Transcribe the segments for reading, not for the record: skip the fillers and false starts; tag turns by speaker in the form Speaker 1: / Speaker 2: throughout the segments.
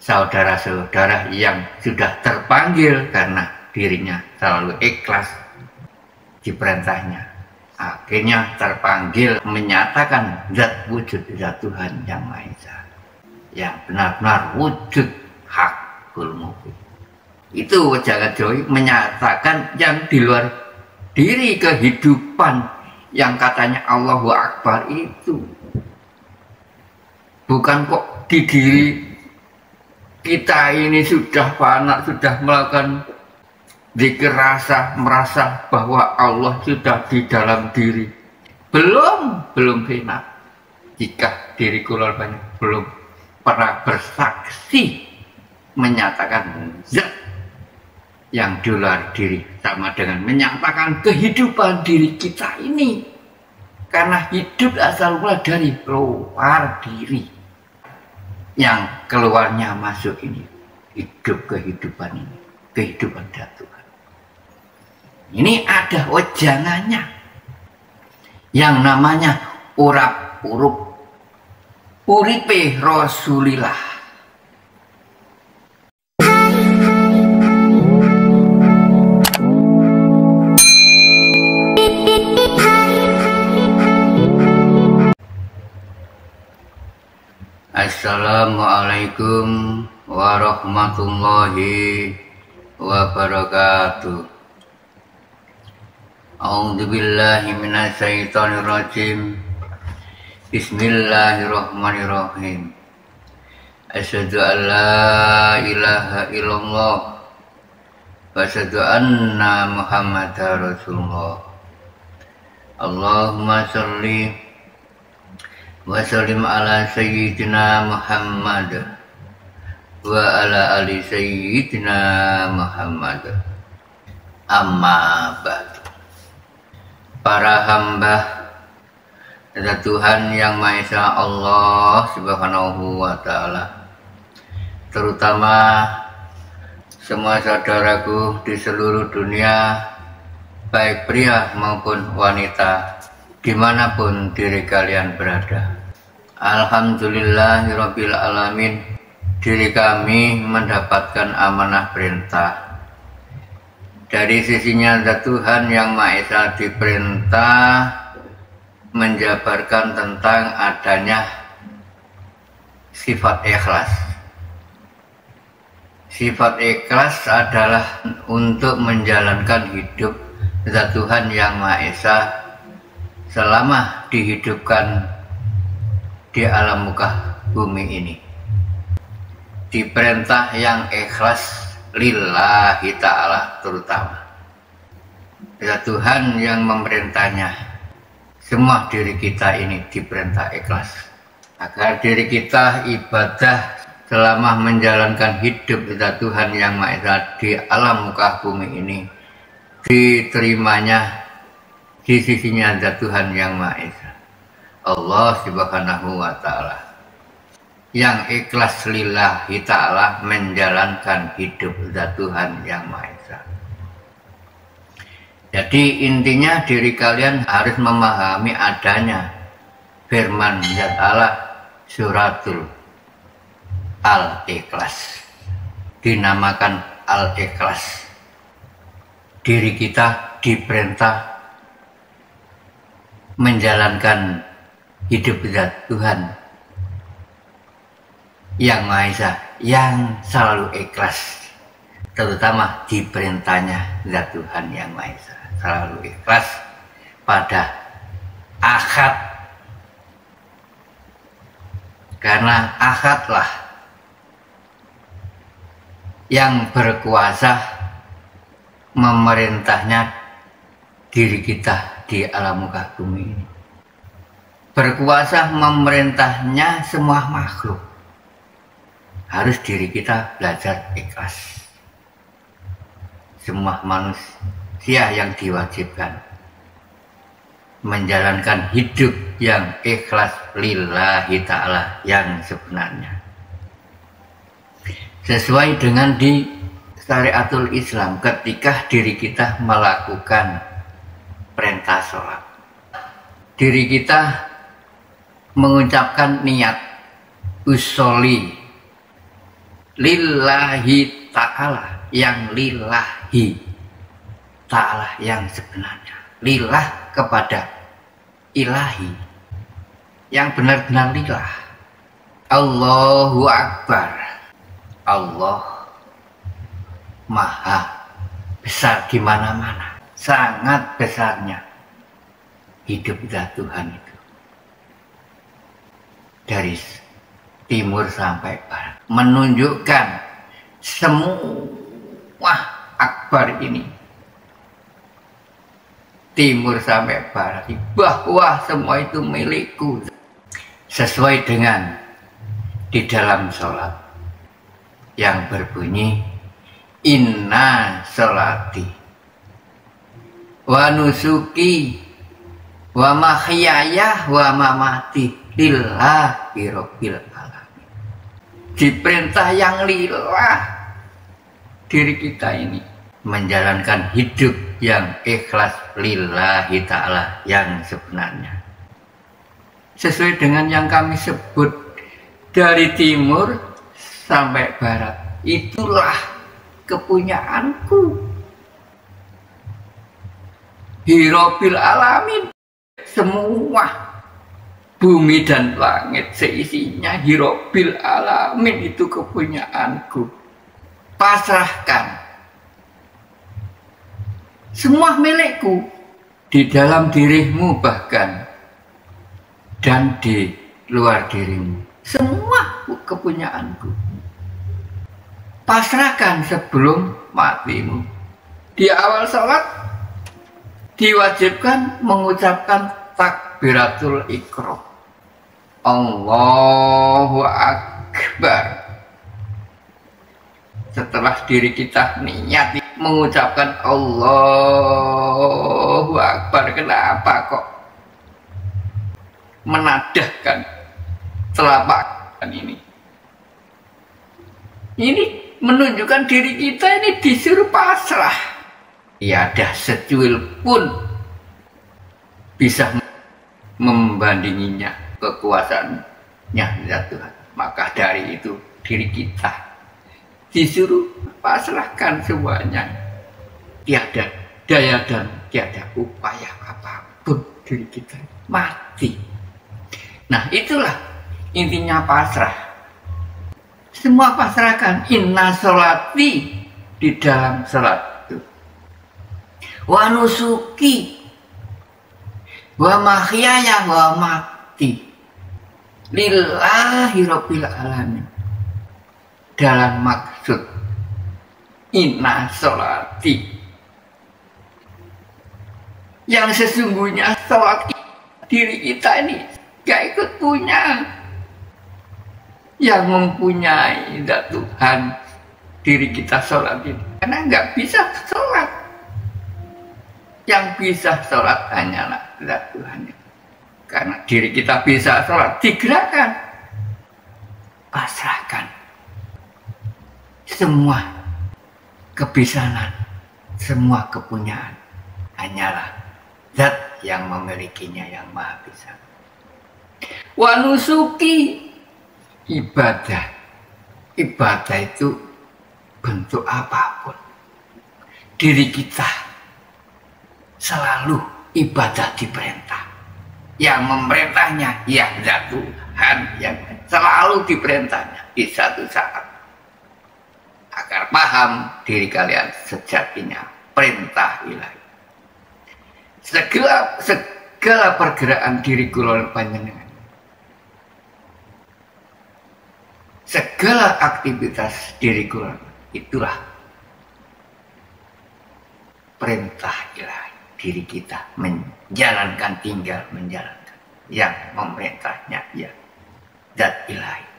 Speaker 1: saudara-saudara yang sudah terpanggil karena dirinya selalu ikhlas di perintahnya, akhirnya terpanggil menyatakan zat wujud zat Tuhan yang Maha Esa, yang benar-benar wujud hakul mubin. Itu Jagat Jowi menyatakan yang di luar diri kehidupan yang katanya Allahu Akbar itu bukan kok di diri kita ini sudah fana, sudah melakukan zikir rasa, merasa bahwa Allah sudah di dalam diri. Belum fina. Jika diri kulon banyak belum pernah bersaksi menyatakan zat yang di luar diri, sama dengan menyatakan kehidupan diri kita ini, karena hidup asal mula dari luar diri, yang keluarnya masuk ini hidup kehidupan ini, kehidupan Tuhan. Ini ada wejangannya yang namanya urap urup uripe Rasulillah. Assalamualaikum warahmatullahi wabarakatuh. A'udzubillahi minasyaitonirrajim. Bismillahirrahmanirrahim. Asyhadu an la ilaha illallah wa asyhadu anna Muhammadar Rasulullah. Allahumma sholli wa sallim ala sayyidina Muhammad wa ala ali sayyidina Muhammad. Amma ba'du. Para hamba zat Tuhan yang Maha Esa Allah Subhanahu wa Ta'ala, terutama semua saudaraku di seluruh dunia, baik pria maupun wanita, dimanapun diri kalian berada. Alhamdulillahirabbil alamin, diri kami mendapatkan amanah perintah dari sisinya zat Tuhan yang Maha Esa, diperintah menjabarkan tentang adanya sifat ikhlas. Sifat ikhlas adalah untuk menjalankan hidup zat Tuhan yang Maha Esa selama dihidupkan di alam muka bumi ini. Diperintah yang ikhlas lillahi ta'ala, terutama zat Tuhan yang memerintahnya. Semua diri kita ini diperintah ikhlas agar diri kita ibadah selama menjalankan hidup zat Tuhan yang Maha Esa di alam muka bumi ini diterimanya di sisinya zat Tuhan yang Maha Esa, Allah Subhanahu wa Ta'ala, yang ikhlas lillahi ta'ala menjalankan hidup zat Tuhan yang Maha Esa. Jadi intinya diri kalian harus memahami adanya firman zat Allah suratul Al-Ikhlas, dinamakan Al-Ikhlas. Diri kita diperintah menjalankan hidup zat Tuhan yang Maha Esa, yang selalu ikhlas, terutama diperintahnya zat Tuhan yang Maha Esa, selalu ikhlas pada akad, karena akadlah yang berkuasa memerintahnya diri kita di alam muka bumi ini, berkuasa memerintahnya semua makhluk. Harus diri kita belajar ikhlas. Semua manusia yang diwajibkan menjalankan hidup yang ikhlas lillahi ta'ala yang sebenarnya, sesuai dengan di syariatul Islam. Ketika diri kita melakukan perintah sholat, diri kita mengucapkan niat usolli lillahi ta'ala, yang lillahi ta'ala, yang sebenarnya. Lillah kepada ilahi, yang benar-benar lillah. Allahu Akbar. Allah maha besar di mana-mana. Sangat besarnya hidup Tuhan itu. Dari timur sampai barat. Menunjukkan semua akbar ini. Timur sampai barat. Bahwa semua itu milikku. Sesuai dengan di dalam sholat yang berbunyi inna sholati wa nusuki wa mahyaya wa mamati lillahi rabbil alamin. Diperintah yang lillah diri kita ini menjalankan hidup yang ikhlas lillahi ta'ala, yang sebenarnya sesuai dengan yang kami sebut dari timur sampai barat. Itulah kepunyaanku. Hirobil alamin, semua bumi dan langit seisinya hirobil alamin itu kepunyaanku. Pasrahkan, semua milikku, di dalam dirimu bahkan dan di luar dirimu, semua kepunyaanku. Pasrahkan sebelum matimu. Di awal sholat diwajibkan mengucapkan takbiratul iqrar, Allahu Akbar. Setelah diri kita niat mengucapkan Allahu Akbar, kenapa kok menadahkan telapak ini? Ini menunjukkan diri kita ini disuruh pasrah. Tiada secuil pun bisa membandinginya kekuasaannya Tuhan. Maka dari itu diri kita disuruh pasrahkan semuanya. Tiada daya dan tiada upaya apapun diri kita mati. Nah, itulah intinya pasrah. Semua pasrahkan. Inna sholati, di dalam sholat itu. Wa nusuki wa mahyaya wa mati lillahi rabbil alamin. Dalam maksud inna sholati, yang sesungguhnya sholat diri kita ini gak ikut punya. Yang mempunyai Tuhan diri kita sholat ini, karena nggak bisa sholat. Yang bisa sholat hanyalah Tuhan. Karena diri kita bisa sholat, digerakkan, pasrahkan semua kebisanan, semua kepunyaan hanyalah Zat yang memilikinya, yang maha bisa. Wa nusuki, ibadah. Ibadah itu bentuk apapun. Diri kita selalu ibadah diperintah. Yang memerintahnya ya Tuhan, yang selalu diperintahnya di satu saat. Agar paham diri kalian sejatinya perintah ilahi. Segala pergerakan diri kula panjenengan, segala aktivitas diri kula, itulah perintah ilahi. Diri kita menjalankan, tinggal menjalankan. Yang memerintahnya ya Zat ilahi.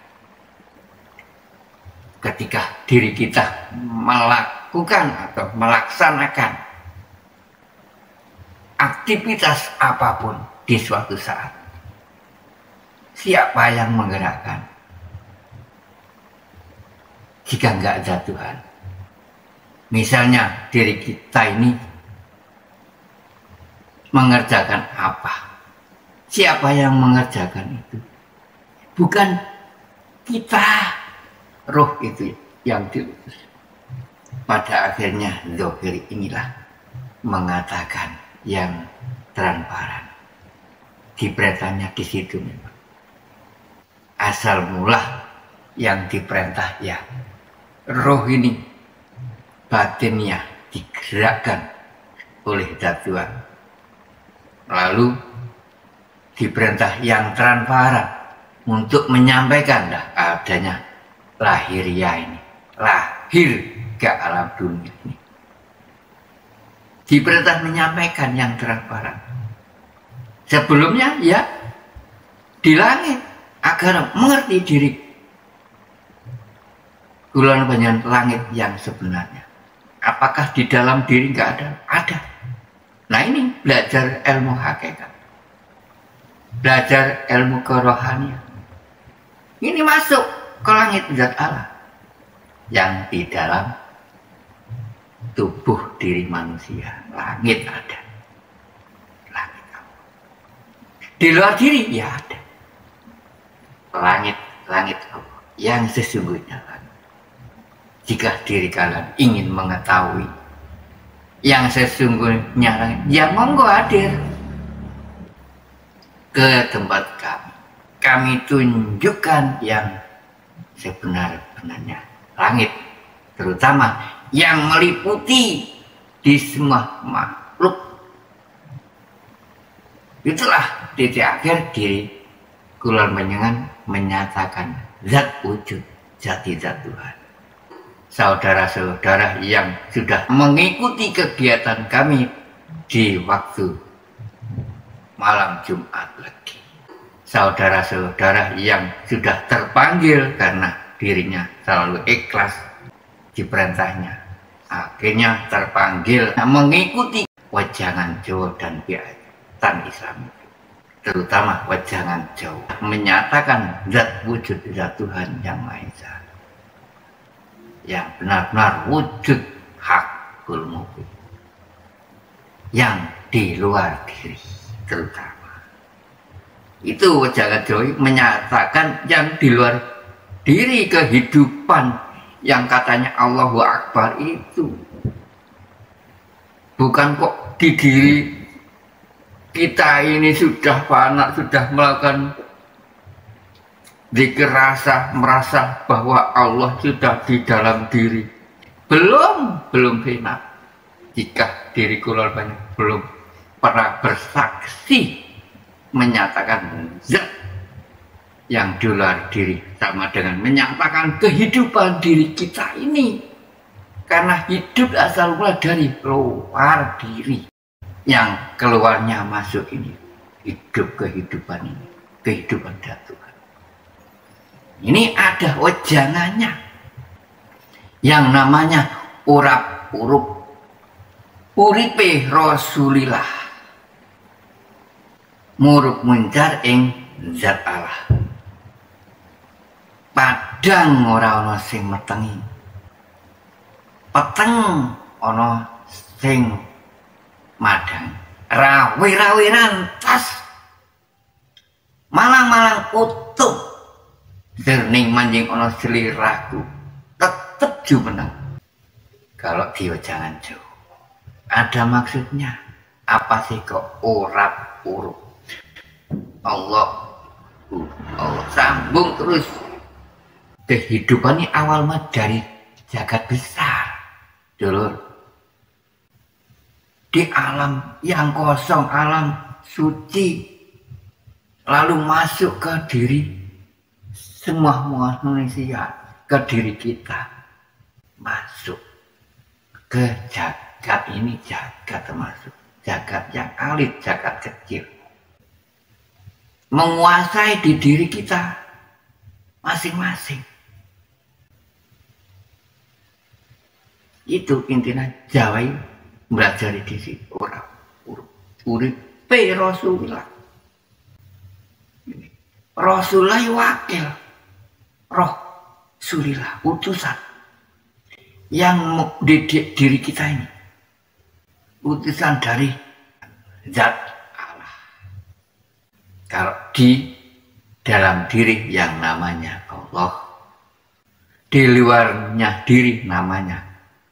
Speaker 1: Ketika diri kita melakukan atau melaksanakan aktivitas apapun di suatu saat, siapa yang menggerakkan? Jika enggak ada Tuhan. Misalnya diri kita ini mengerjakan apa? Siapa yang mengerjakan itu? Bukan kita. Roh itu yang diutus. Pada akhirnya zahir inilah mengatakan yang transparan. Diperintahnya di situ memang. Asal mula yang diperintah ya roh ini batinnya digerakkan oleh zat Tuhan. Lalu diperintah yang transparan untuk menyampaikan adanya lahiriah ini, lahir ke alam dunia ini. Diperintah menyampaikan yang transparan. Sebelumnya ya di langit agar mengerti diri. Kulon banyak langit yang sebenarnya. Apakah di dalam diri nggak ada? Ada. Nah ini belajar ilmu hakikat. Belajar ilmu kerohanian. Ini masuk ke langit zat Allah. Yang di dalam tubuh diri manusia. Langit ada. Langit Allah. Di luar diri ya ada. Langit Allah. Yang sesungguhnya langit. Jika diri kalian ingin mengetahui yang sesungguhnya, ya monggo hadir ke tempat kami. Kami tunjukkan yang sebenar-benarnya langit, terutama yang meliputi di semua makhluk. Itulah titik akhir diri Kulon Panjenengan menyatakan zat wujud, jati zat Tuhan. Saudara-saudara yang sudah mengikuti kegiatan kami di waktu malam Jumat lagi. Saudara-saudara yang sudah terpanggil karena dirinya selalu ikhlas diperintahnya. Akhirnya terpanggil mengikuti wejangan Jawa dan kegiatan Islam. Terutama wejangan Jawa. Menyatakan zat wujud zat Tuhan yang Maha Esa. Yang benar-benar wujud hakul mubin, yang di luar diri terutama. Itu wejangan Jawa menyatakan yang di luar diri kehidupan yang katanya Allahu Akbar itu bukan kok di diri kita ini sudah fana, sudah melakukan zikir rasa, merasa bahwa Allah sudah di dalam diri. Belum benar. Jika diri Kulon banyak belum pernah bersaksi menyatakan zat yang di luar diri, sama dengan menyatakan kehidupan diri kita ini. Karena hidup asal mula dari luar diri. Yang keluarnya masuk ini, hidup kehidupan ini, kehidupan Tuhan. Ini ada wejangannya yang namanya urap urup uripe Rasulillah muruk muncar ing zat Allah. Padang ora ana sing metengi, peteng ana sing madang, rawe-rawe rantas, malang-malang utuh. Derning manjing ono seliraku tetep jumeneng. Kalau di wejangan Jawa ada maksudnya apa sih kok urap urup Allah sambung terus. Kehidupan ini awal dari jagat besar dulur, di alam yang kosong, alam suci, lalu masuk ke diri semua manusia, ke diri kita, masuk ke jagat ini, jagat termasuk jagat yang alit, jagat kecil, menguasai di diri kita masing-masing. Itu intinya Jawa belajar di situ. Orang uripe Rasulullah, Rasulullah wakil, roh Rasulullah utusan yang mendidik diri kita ini, utusan dari zat Allah. Kalau di dalam diri yang namanya Allah, di luarnya diri namanya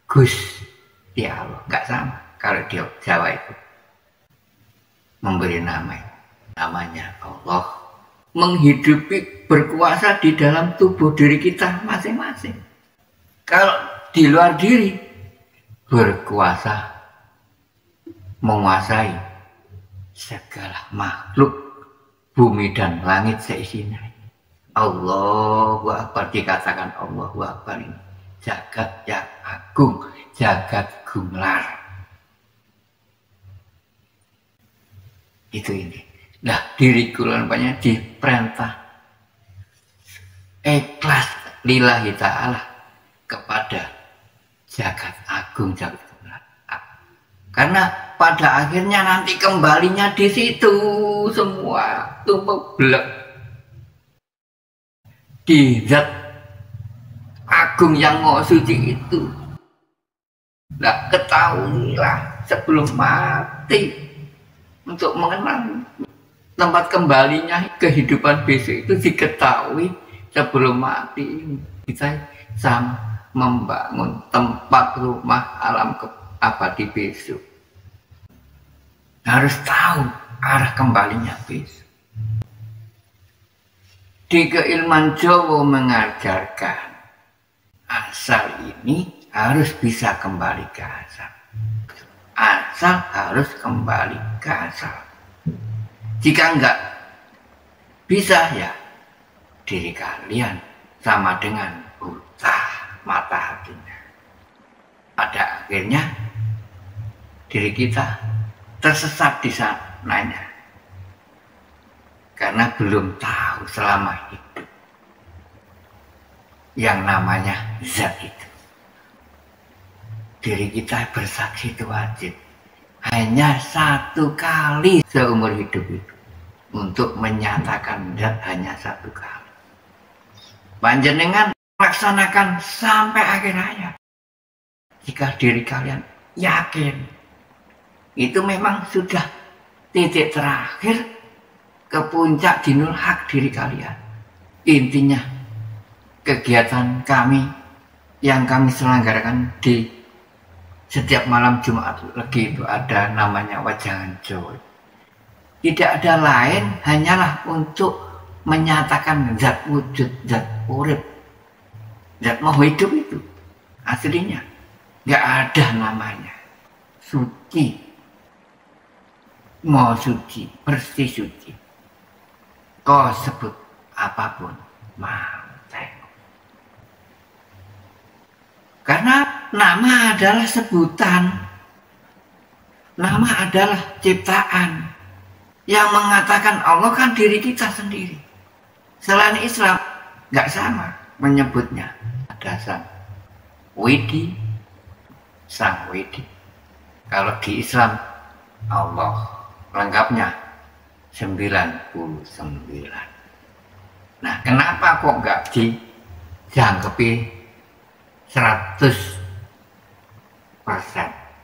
Speaker 1: Gusti Allah. Nggak sama kalau di Jawa itu memberi namanya Allah, menghidupi, berkuasa di dalam tubuh diri kita masing-masing. Kalau di luar diri berkuasa menguasai segala makhluk bumi dan langit seisinya. Allahu Akbar, dikatakan Allahu Akbar ini jagat yang agung, jagat gumelar. Itu ini. Nah, diriku lampanya diperintah ikhlas lillahi ta'ala kepada jagat agung, jagat gumelar. Karena pada akhirnya nanti kembalinya di situ semua tumpuk belak di zat agung yang maha suci itu. Nah, ketahuilah sebelum mati untuk mengenal tempat kembalinya kehidupan besok itu diketahui sebelum mati. Kita sama membangun tempat rumah alam abadi besok. Harus tahu arah kembalinya besok. Di keilmuan Jawa mengajarkan asal ini harus bisa kembali ke asal. Asal harus kembali ke asal. Jika enggak bisa, ya diri kalian sama dengan buta mata hatinya. Pada akhirnya diri kita tersesat di sananya karena belum tahu selama hidup yang namanya zat itu. Diri kita bersaksi itu wajib hanya satu kali seumur hidup itu, untuk menyatakan zat hanya satu kali. Panjenengan laksanakan sampai akhir hayat. Jika diri kalian yakin itu memang sudah titik terakhir ke puncak dinul hak diri kalian. Intinya kegiatan kami yang kami selenggarakan di setiap malam Jumat Legi itu ada namanya Wajangan Jawa. Tidak ada lain hanyalah untuk menyatakan zat wujud, zat urip, zat mau hidup itu aslinya nggak ada namanya. Suci, mau suci, bersih suci. Kau sebut apapun mau. Karena nama adalah sebutan, nama adalah ciptaan. Yang mengatakan Allah kan diri kita sendiri. Selain Islam nggak sama menyebutnya. Ada sang Widi, sang Widi. Kalau di Islam Allah lengkapnya 99. Nah, kenapa kok nggak dijangkepi 100%?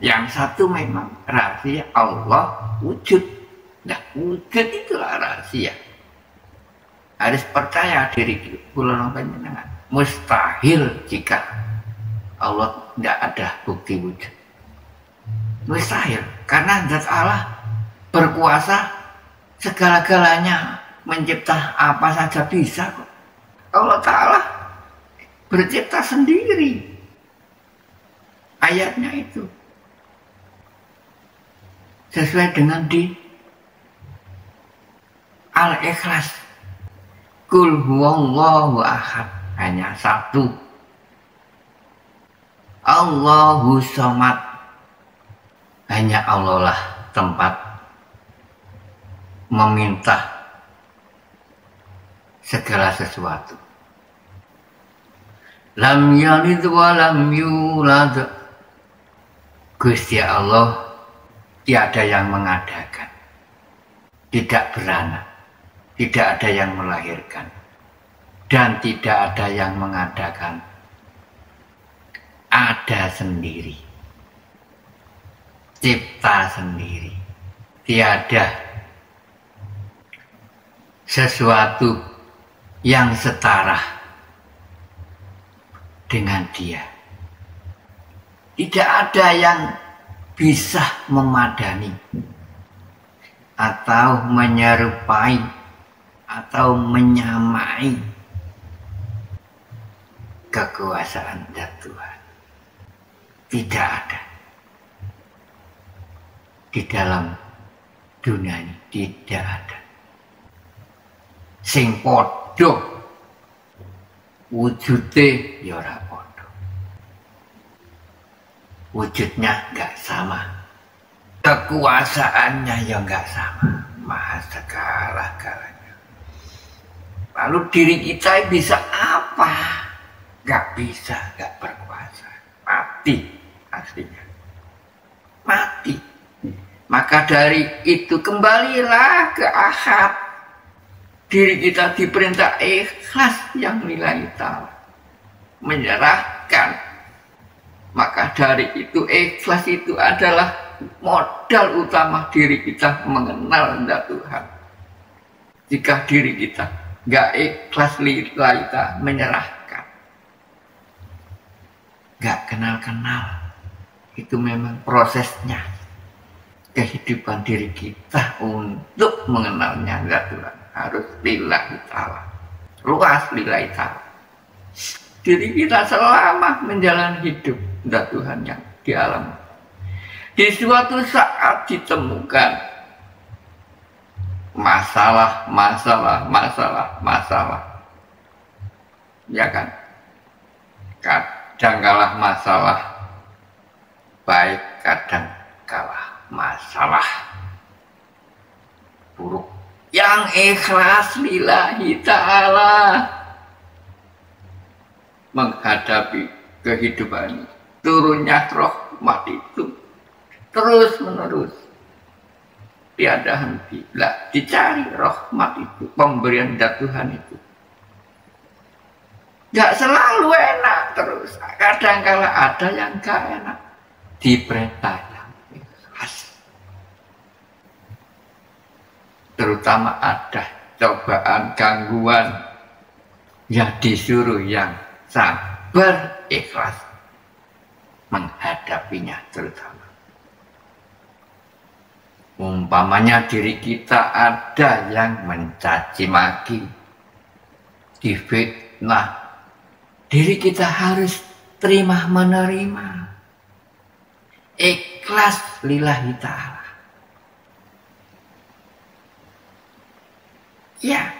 Speaker 1: Yang satu memang rahasia Allah wujud. Nah, wujud itulah rahasia. Harus percaya diri pulau panjenengan. Mustahil jika Allah tidak ada bukti wujud. Mustahil, karena zat Allah berkuasa segala-galanya, mencipta apa saja bisa kok. Allah Ta'ala bercipta sendiri. Ayatnya itu sesuai dengan di Al-Ikhlas. Qul huwallahu ahad, hanya satu. Allahu somad, hanya Allah lah tempat meminta segala sesuatu. Lam yalid wa lam yulad. Gusti Allah tiada yang mengadakan, tidak beranak, tidak ada yang melahirkan, dan tidak ada yang mengadakan. Ada sendiri, cipta sendiri. Tiada sesuatu yang setara dengan Dia. Tidak ada yang bisa memadani atau menyerupai atau menyamai kekuasaan zat Tuhan. Tidak ada di dalam dunia ini, tidak ada sing podo wujude ya ora podo, wujudnya nggak sama, kekuasaannya ya nggak sama, maha segala-galanya. Lalu diri kita bisa apa? Nggak bisa, nggak berkuasa, mati aslinya, mati. Maka dari itu kembalilah ke akad. Diri kita diperintah ikhlas yang lillahi ta'ala, menyerahkan. Maka dari itu ikhlas itu adalah modal utama diri kita mengenal zat Tuhan. Jika diri kita nggak ikhlas lillahi ta'ala, menyerahkan, nggak kenal-kenal, itu memang prosesnya kehidupan diri kita untuk mengenalnya zat Tuhan harus lillahi ta'ala, luas lillahi ta'ala. Diri kita selama menjalani hidup zat Tuhan yang di alam, di suatu saat ditemukan masalah, ya kan? Kadang kalah masalah baik, kadang kalah masalah buruk. Yang ikhlas lillahi ta'ala menghadapi kehidupan ini, turunnya rahmat itu terus menerus, tiada henti. Lah, dicari rahmat itu, pemberian dari Tuhan itu gak selalu enak terus, kadang-kala ada yang gak enak, diperintah yang ikhlas. Terutama ada cobaan, gangguan, ya disuruh yang sabar, ikhlas menghadapinya. Terutama umpamanya diri kita ada yang mencaci maki, difitnah, diri kita harus terima menerima, ikhlas lillahi ta'ala. Ya,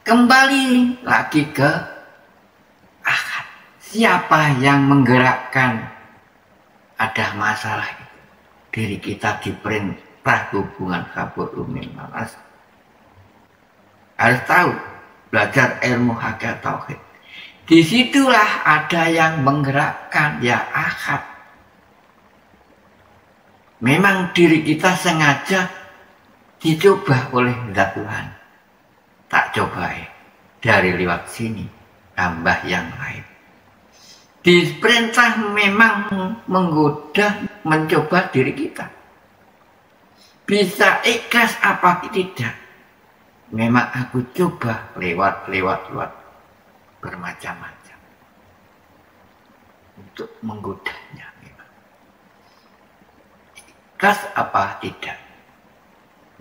Speaker 1: kembali lagi ke akad. Siapa yang menggerakkan ada masalah itu? Diri kita diperintah hubungan kabur umil malas. Harus tahu, belajar ilmu hakikat tauhid. Disitulah ada yang menggerakkan, ya akad. Memang diri kita sengaja dicoba oleh zat Tuhan. Tak coba dari lewat sini, tambah yang lain. Diperintah memang menggoda, mencoba diri kita. Bisa ikhlas apa tidak? Memang aku coba lewat bermacam-macam untuk menggodanya. Memang ikhlas apa tidak?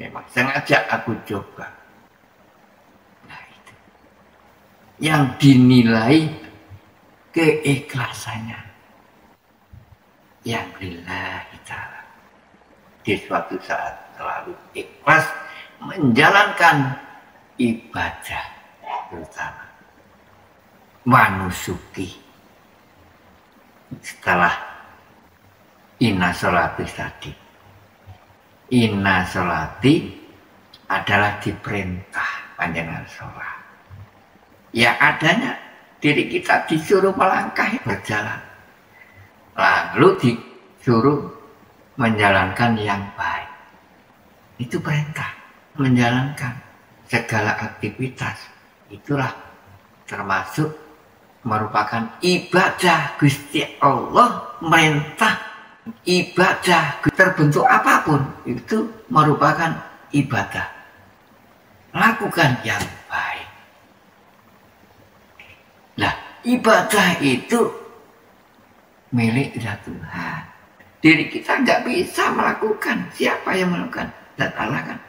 Speaker 1: Memang sengaja aku coba. Nah itu yang dinilai keikhlasannya, yang lillahi ta'ala. Di suatu saat selalu ikhlas menjalankan ibadah, terutama manusuki. Setelah inna sholati tadi, inna sholati adalah diperintah panjenengan sholat. Ya adanya diri kita disuruh melangkah berjalan, lalu disuruh menjalankan yang baik. Itu perintah, menjalankan segala aktivitas. Itulah termasuk merupakan ibadah. Gusti Allah merintah ibadah, terbentuk apapun itu merupakan ibadah. Lakukan yang baik. Nah, ibadah itu milik zat Tuhan. Diri kita nggak bisa melakukan. Siapa yang melakukan? Zat Allah kan.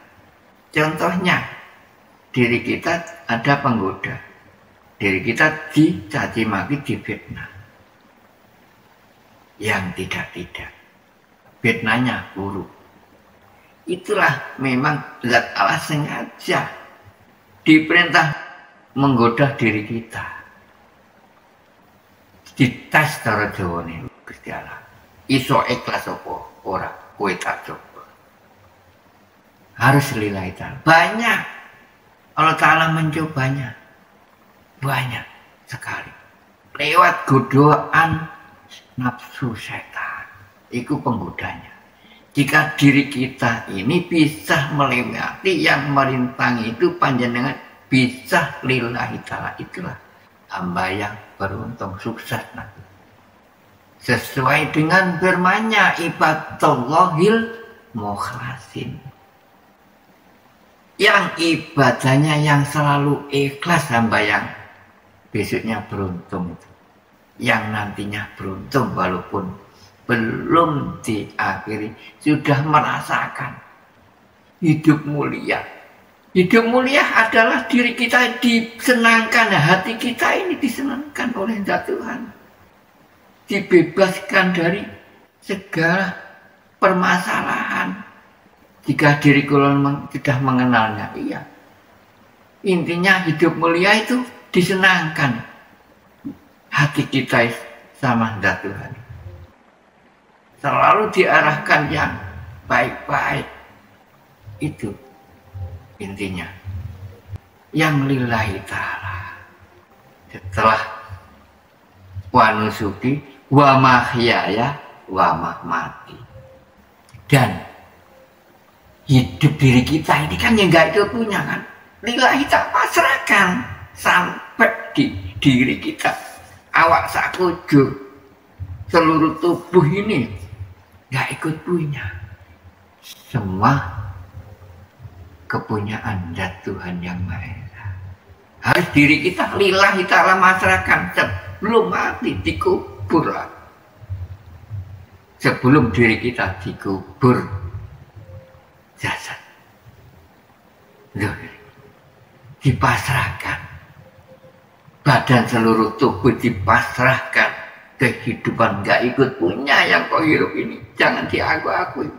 Speaker 1: Contohnya, diri kita ada penggoda. Diri kita dicaci maki, difitnah. Yang tidak-tidak. Fitnahnya buruk. Itulah memang zat Allah sengaja diperintah menggoda diri kita. Dites cara jawane Gusti Allah. Iso ikhlas apa ora? Kowe tak coba. Harus lillahi ta'ala. Banyak Allah Ta'ala mencobanya. Banyak sekali. Lewat godaan nafsu setan. Itu penggodanya. Jika diri kita ini bisa melewati yang merintangi itu, panjenengan bisa lillahi ta'ala, itulah hamba yang beruntung, sukses nanti. Sesuai dengan firman-Nya, ibadallahil mukhlasin. Yang ibadahnya yang selalu ikhlas, hamba yang besoknya beruntung itu. Yang nantinya beruntung walaupun belum diakhiri, sudah merasakan hidup mulia. Hidup mulia adalah diri kita disenangkan, hati kita ini disenangkan oleh zat Tuhan. Dibebaskan dari segala permasalahan. Jika diri kalian sudah mengenalnya, iya. Intinya hidup mulia itu disenangkan hati kita sama zat Tuhan. Selalu diarahkan yang baik-baik. Itu intinya. Yang lillahi ta'ala. Setelah wa nusuki wa mahyaya wa mamati. Dan hidup diri kita ini kan yang gak itu punya kan. Lillahi ta'ala, pasrahkan sampai di diri kita. Awak sakujur, seluruh tubuh ini gak ikut punya. Semua kepunyaan zat Tuhan yang Maha Esa. Harus diri kita lillahi ta'ala masrahkan sebelum mati dikubur. Sebelum diri kita dikubur jasad. Dipasrahkan. Badan seluruh tubuh dipasrahkan. Kehidupan gak ikut punya yang kau hidup ini. Jangan diaku-akui.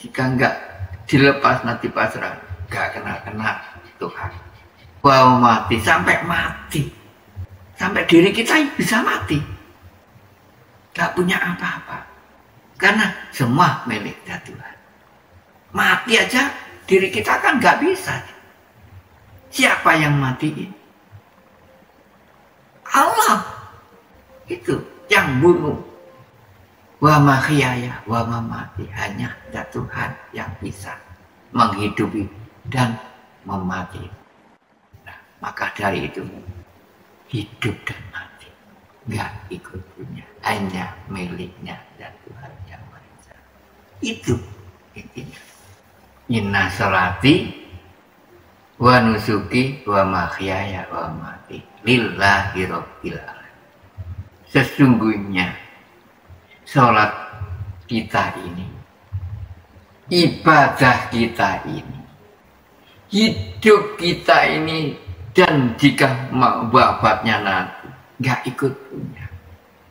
Speaker 1: Jika enggak dilepas nanti pasrah, gak kenal-kenal Tuhan. Wow, mati sampai mati. Sampai diri kita bisa mati. Gak punya apa-apa. Karena semua milik Tuhan. Mati aja diri kita kan gak bisa. Siapa yang matiin? Allah. Itu yang bunuh. Wa mahyaya wa mamati, hanya zat Tuhan yang bisa menghidupi dan memati. Nah, maka dari itu hidup dan mati nggak ikut punya, hanya miliknya zat Tuhan yang Maha Esa. Itu intinya. Inna sholati wa nusuki wa mahyaya wa mamati lillahi rabbil alamin. Sesungguhnya sholat kita ini, ibadah kita ini, hidup kita ini, dan jika wafatnya nanti gak ikut punya,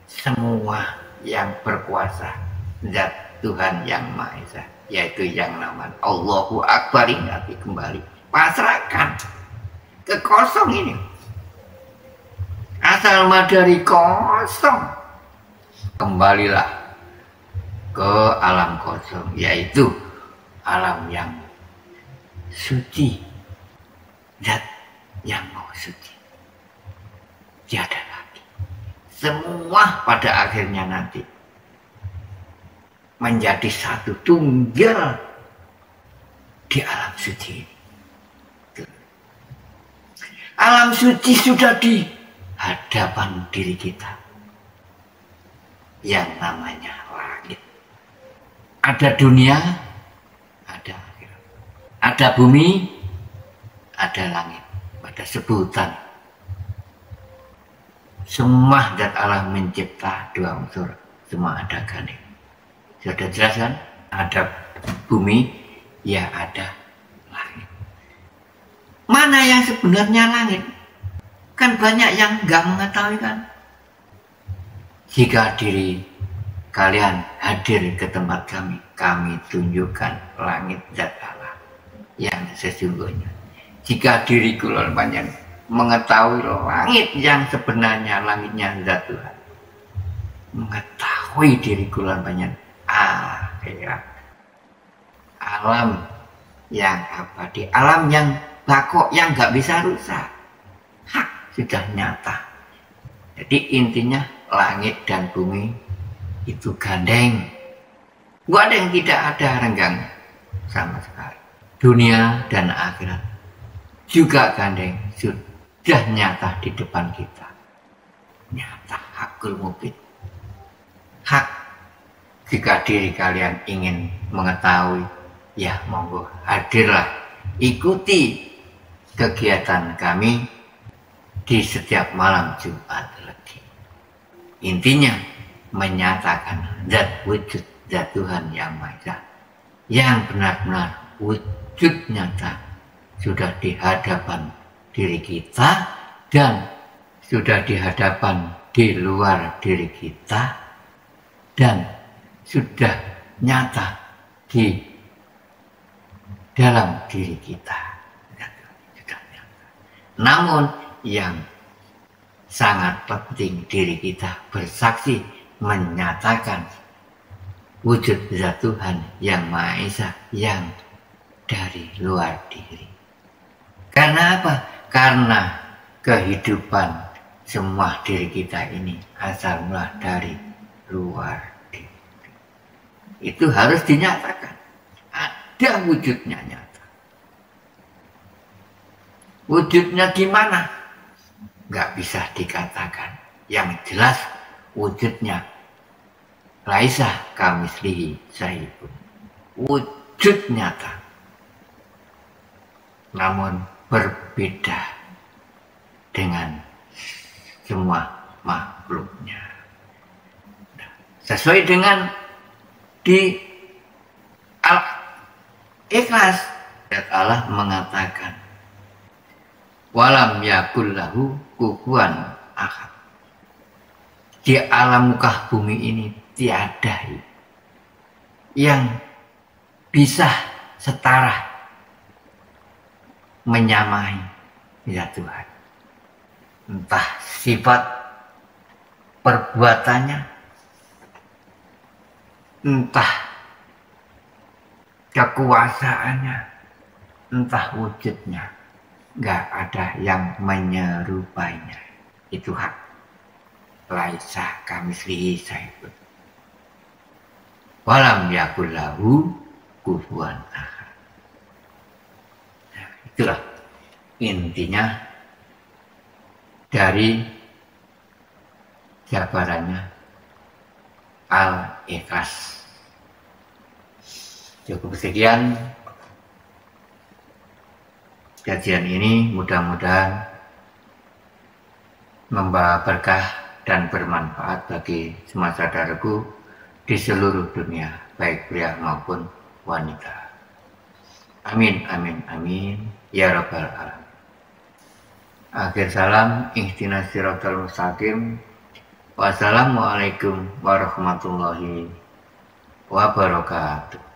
Speaker 1: semua yang berkuasa zat Tuhan yang Maha Esa, yaitu yang namanya Allahu Akbar, nanti kembali pasrahkan ke kosong ini. Asal dari kosong, kembalilah ke alam kosong, yaitu alam yang suci, zat yang mau suci. Tiada lagi. Semua pada akhirnya nanti menjadi satu tunggal di alam suci. Alam suci sudah di hadapan diri kita yang namanya langit. Ada dunia, ada akhirat. Ada bumi, ada langit. Pada sebutan semua zat Allah mencipta dua unsur, semua ada gandeng. Sudah jelas kan? Ada bumi, ya ada langit. Mana yang sebenarnya langit? Kan banyak yang nggak mengetahui kan? Jika diri kalian hadir ke tempat kami tunjukkan langit zat Allah yang sesungguhnya. Jika diri kalian banyak mengetahui langit yang sebenarnya, langitnya zat Tuhan, mengetahui diri kalian banyak akhirat, alam yang abadi, alam yang bakok, yang nggak bisa rusak, hak sudah nyata. Jadi intinya langit dan bumi itu gandeng, nggak ada yang tidak ada renggang sama sekali. Dunia dan akhirat juga gandeng, sudah nyata di depan kita, nyata, hakul mubin. Hak. Jika diri kalian ingin mengetahui, ya monggo hadirlah, ikuti kegiatan kami di setiap malam Jumat Legi. Intinya menyatakan zat wujud, zat Tuhan yang Maha Esa, yang benar-benar wujud nyata sudah di hadapan diri kita dan sudah di hadapan di luar diri kita dan sudah nyata di dalam diri kita. Sudah nyata. Namun yang sangat penting, diri kita bersaksi menyatakan wujud zat Tuhan yang Maha Esa yang dari luar diri. Karena apa? Karena kehidupan semua diri kita ini asal mula dari luar diri. Itu harus dinyatakan. Ada wujudnya nyata. Wujudnya gimana? Nggak bisa dikatakan. Yang jelas wujudnya laisa kamislihi syai'un. Wujud nyata. Namun berbeda dengan semua makhluknya. Sesuai dengan di Al-Ikhlas, Allah mengatakan walam yakul lahu kufuwan ahad. Di alam muka bumi ini tiada yang bisa setara menyamai zat Tuhan. Entah sifat perbuatannya, entah kekuasaannya, entah wujudnya, nggak ada yang menyerupainya. Itu hak. Laisa kamislihi syai'un. Walam yakul lahu kufuwan ahad. Itulah intinya dari jabarannya Al-Ikhlas. Cukup sekian kajian ini, mudah-mudahan membawa berkah dan bermanfaat bagi semua saudaraku di seluruh dunia, baik pria maupun wanita. Amin, amin, amin, ya rabbal alamin. Akhir salam, ihdinas siratal mustaqim. Wassalamualaikum warahmatullahi wabarakatuh.